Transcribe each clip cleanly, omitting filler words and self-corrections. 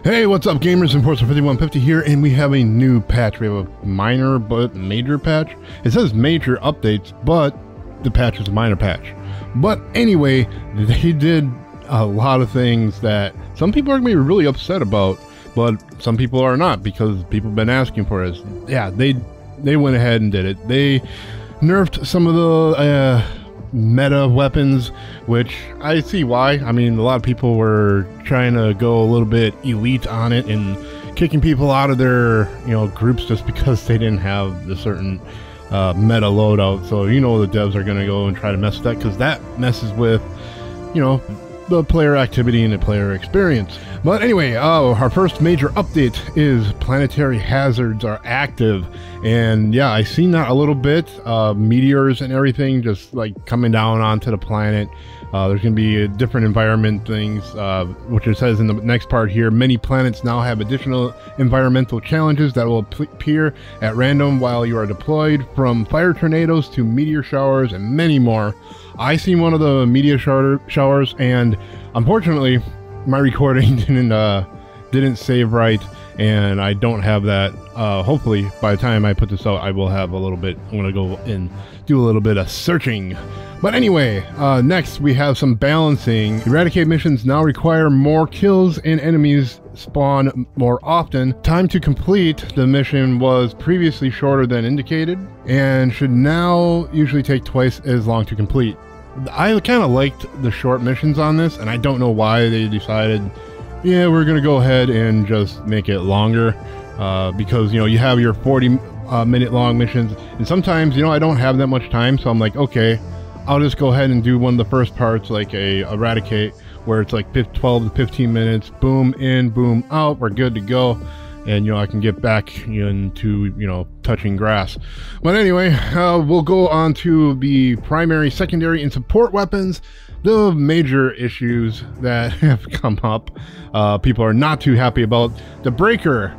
Hey, what's up gamers? Enforcer 5150 here, and we have a new patch. We have a minor but major patch. It says major updates, but the patch is a minor patch. But anyway, they did a lot of things that some people are going to be really upset about, but some people are not, because people have been asking for it. Yeah, they went ahead and did it. They nerfed some of the meta weapons, which I see why. I mean, a lot of people were trying to go a little bit elite on it and kicking people out of their groups just because they didn't have the certain meta loadout. So the devs are going to go and try to mess with that, because that messes with the player activity and the player experience. But anyway, our first major update is planetary hazards are active, and yeah, I seen that a little bit. Meteors and everything just like coming down onto the planet. There's going to be different environment things, which it says in the next part here. Many planets now have additional environmental challenges that will appear at random while you are deployed, from fire tornadoes to meteor showers and many more. I seen one of the meteor showers, and unfortunately my recording didn't save right, and I don't have that. Hopefully by the time I put this out, I will have a little bit. I'm gonna go and do a little bit of searching. But anyway, next we have some balancing. Eradicate missions now require more kills and enemies spawn more often. Time to complete the mission was previously shorter than indicated, and should now usually take twice as long to complete. I kind of liked the short missions on this, and I don't know why they decided, yeah, we're gonna go ahead and just make it longer, because you have your 40-minute long missions, and sometimes I don't have that much time, so I'm like, okay, I'll just go ahead and do one of the first parts, like a eradicate, where it's like 12 to 15 minutes, boom in, boom out, we're good to go, and I can get back into touching grass. But anyway, we'll go on to the primary, secondary, and support weapons. The major issues that have come up, people are not too happy about. The breaker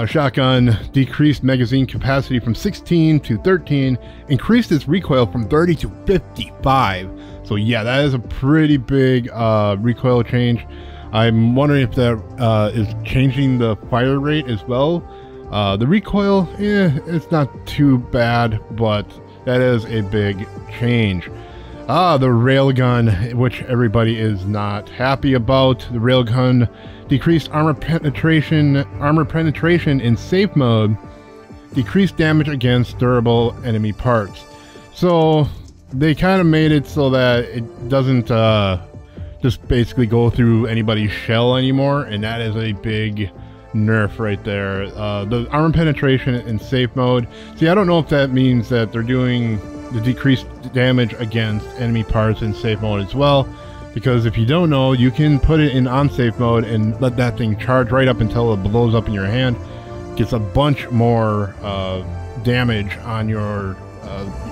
shotgun decreased magazine capacity from 16 to 13, increased its recoil from 30 to 55. So yeah, that is a pretty big recoil change. I'm wondering if that is changing the fire rate as well. The recoil, it's not too bad, but that is a big change. The railgun, which everybody is not happy about. The railgun decreased armor penetration in safe mode, decreased damage against durable enemy parts. So they kind of made it so that it doesn't just basically go through anybody's shell anymore, and that is a big nerf right there. The armor penetration in safe mode, see, I don't know if that means that they're doing the decreased damage against enemy parts in safe mode as well, because if you don't know, you can put it in unsafe mode and let that thing charge right up until it blows up in your hand. Gets a bunch more damage on your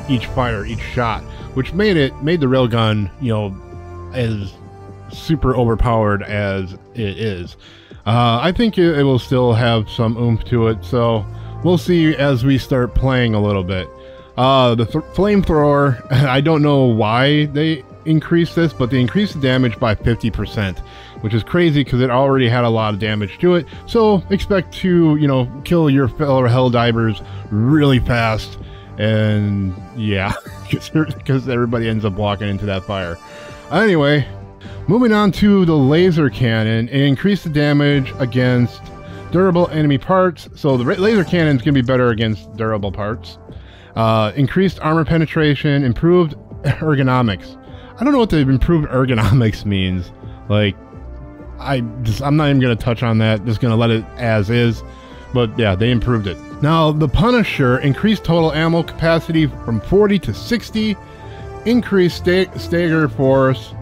each fire, each shot, which made the railgun as super overpowered as it is. I think it will still have some oomph to it, so we'll see as we start playing a little bit. The flamethrower, I don't know why they increased this, but they increased the damage by 50%, which is crazy because it already had a lot of damage to it. So expect to kill your fellow Helldivers really fast, and yeah, because everybody ends up walking into that fire. Anyway, moving on to the laser cannon, it increased the damage against durable enemy parts. So the laser cannon is going to be better against durable parts. Increased armor penetration, improved ergonomics. I don't know what the improved ergonomics means. Like, I'm not even going to touch on that. Just going to let it as is. But yeah, they improved it. Now, the Punisher increased total ammo capacity from 40 to 60, increased stagger force,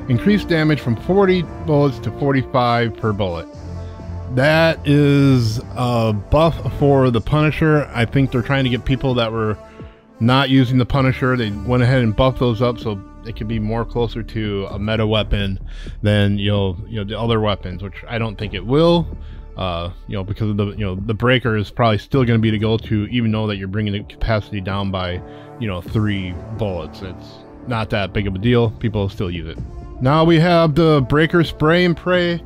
increased damage from 40 bullets to 45 per bullet. That is a buff for the Punisher. I think they're trying to get people that were not using the Punisher. They went ahead and buffed those up so it could be more closer to a meta weapon than the other weapons, which I don't think it will. Because of the breaker is probably still going to be the go-to, even though that you're bringing the capacity down by 3 bullets. It's not that big of a deal. People still use it. Now we have the breaker spray and pray.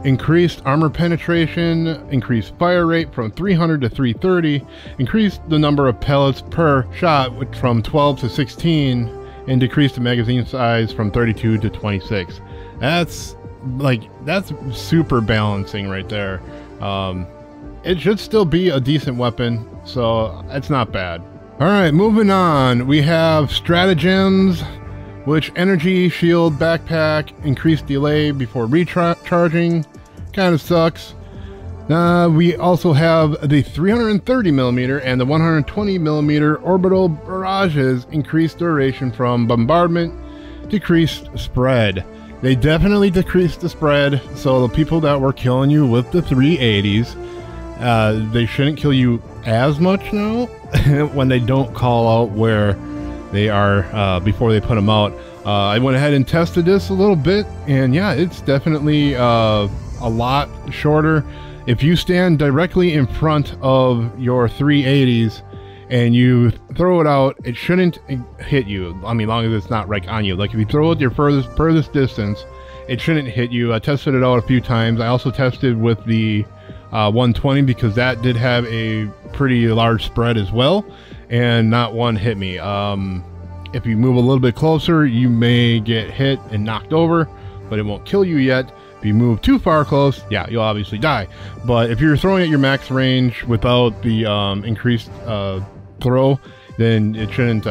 increased armor penetration, increased fire rate from 300 to 330, increased the number of pellets per shot from 12 to 16, and decreased the magazine size from 32 to 26. That's super balancing right there. It should still be a decent weapon, so it's not bad. All right, moving on. We have Stratagems, which energy shield backpack, increased delay before recharging. Kind of sucks. We also have the 330mm and the 120mm orbital barrages, increased duration from bombardment, decreased spread. They definitely decreased the spread, so the people that were killing you with the 380s, they shouldn't kill you as much now when they don't call out where they are before they put them out. I went ahead and tested this a little bit, and yeah, it's definitely a lot shorter. If you stand directly in front of your 380s and you throw it out, it shouldn't hit you. I mean, long as it's not right on you. Like if you throw it your furthest distance, it shouldn't hit you. I tested it out a few times. I also tested with the 120 because that did have a pretty large spread as well, and not one hit me. If you move a little bit closer, you may get hit and knocked over, but it won't kill you yet. If you move too far close, yeah, you'll obviously die. But if you're throwing at your max range without the increased throw, then it shouldn't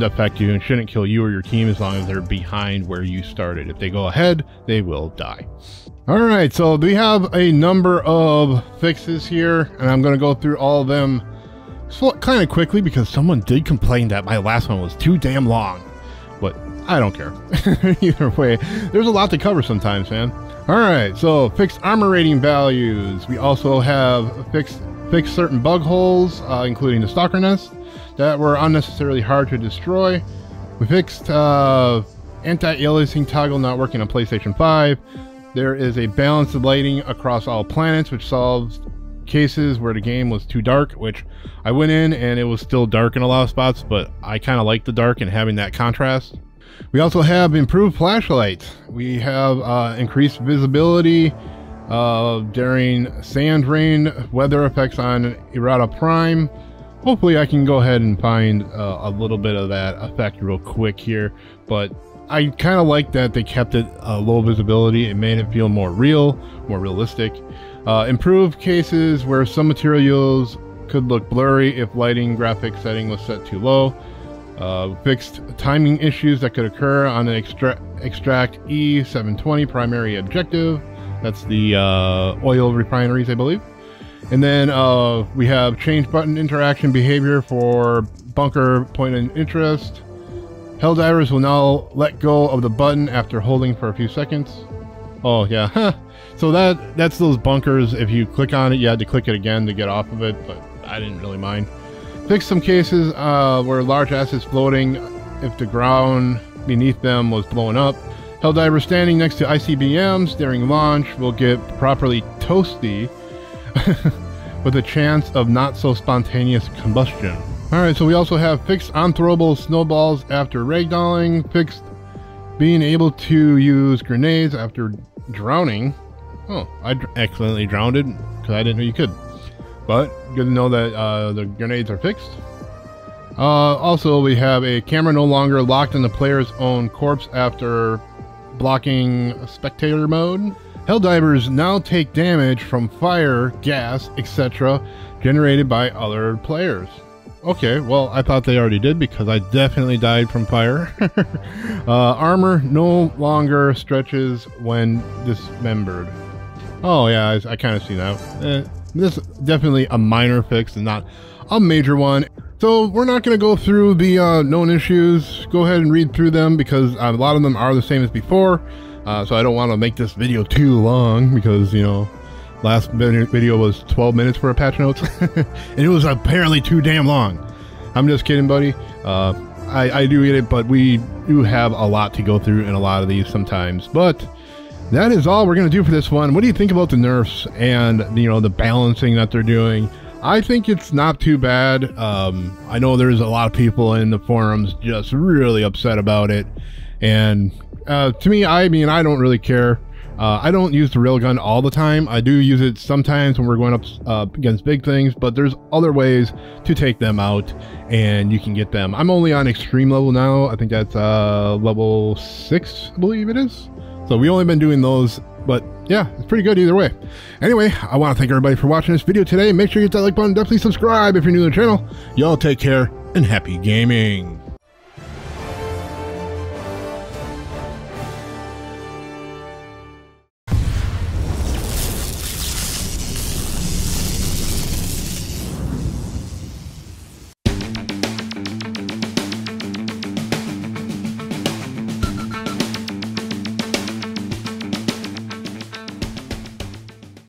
affect you and shouldn't kill you or your team as long as they're behind where you started. If they go ahead, they will die. All right, so we have a number of fixes here, and I'm going to go through all of them kind of quickly because someone did complain that my last one was too damn long, but I don't care. Either way, there's a lot to cover sometimes, man. All right, so fixed armor rating values. We also have fixed certain bug holes, including the stalker nest, that were unnecessarily hard to destroy. We fixed anti-aliasing toggle not working on PlayStation 5. There is a balanced lighting across all planets, which solves cases where the game was too dark, which I went in and it was still dark in a lot of spots, but I kind of like the dark and having that contrast. We also have improved flashlights. We have increased visibility during sand rain, weather effects on Errata Prime. Hopefully I can go ahead and find a little bit of that effect real quick here, but I kind of like that they kept it low visibility. It made it feel more real, more realistic. Improved cases where some materials could look blurry if lighting graphic setting was set too low. Fixed timing issues that could occur on an extract E720 primary objective. That's the oil refineries, I believe. And then we have change button interaction behavior for bunker point of interest. Helldivers will now let go of the button after holding for a few seconds. Oh yeah, so that's those bunkers. If you click on it, you had to click it again to get off of it, but I didn't really mind. Fix some cases where large assets floating if the ground beneath them was blown up. Helldivers standing next to ICBMs during launch will get properly toasty with a chance of not so spontaneous combustion. Alright, so we also have fixed unthrowable snowballs after ragdolling, fixed being able to use grenades after drowning. Oh, I accidentally drowned it because I didn't know you could. But good to know that the grenades are fixed. Also, we have a camera no longer locked in the player's own corpse after blocking spectator mode. Helldivers now take damage from fire, gas, etc. generated by other players. Okay, well, I thought they already did because I definitely died from fire. Armor no longer stretches when dismembered. Oh yeah, I kind of see that. This is definitely a minor fix and not a major one. So we're not going to go through the known issues. Go ahead and read through them because a lot of them are the same as before. So I don't want to make this video too long because, you know, last video was 12 minutes for a patch notes. And it was apparently too damn long. I'm just kidding, buddy. I do get it, but we do have a lot to go through in a lot of these sometimes. But that is all we're going to do for this one. What do you think about the nerfs and, you know, the balancing that they're doing? I think it's not too bad. I know there's a lot of people in the forums just really upset about it. And to me, I mean, I don't really care. I don't use the Railgun all the time. I do use it sometimes when we're going up against big things, but there's other ways to take them out, and you can get them. I'm only on extreme level now. I think that's level 6, I believe it is. So we only been doing those, but yeah, it's pretty good either way. Anyway, I want to thank everybody for watching this video today. Make sure you hit that like button. Definitely subscribe if you're new to the channel. Y'all take care and happy gaming.